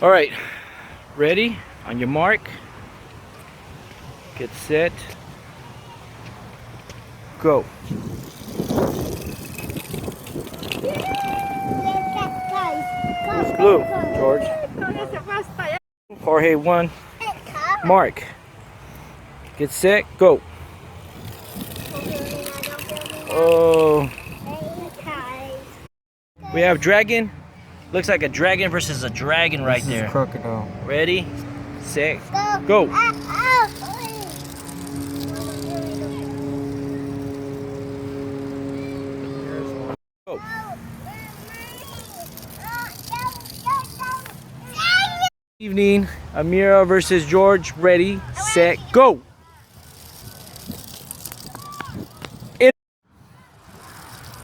All right, ready? On your mark, get set, go. Who's blue, George? Jorge one. Mark. Get set, go. Oh. We have dragon. Looks like a dragon versus a dragon right This there. is crocodile. Ready, set, go. Go. Evening, Amira versus George. Ready, set, go.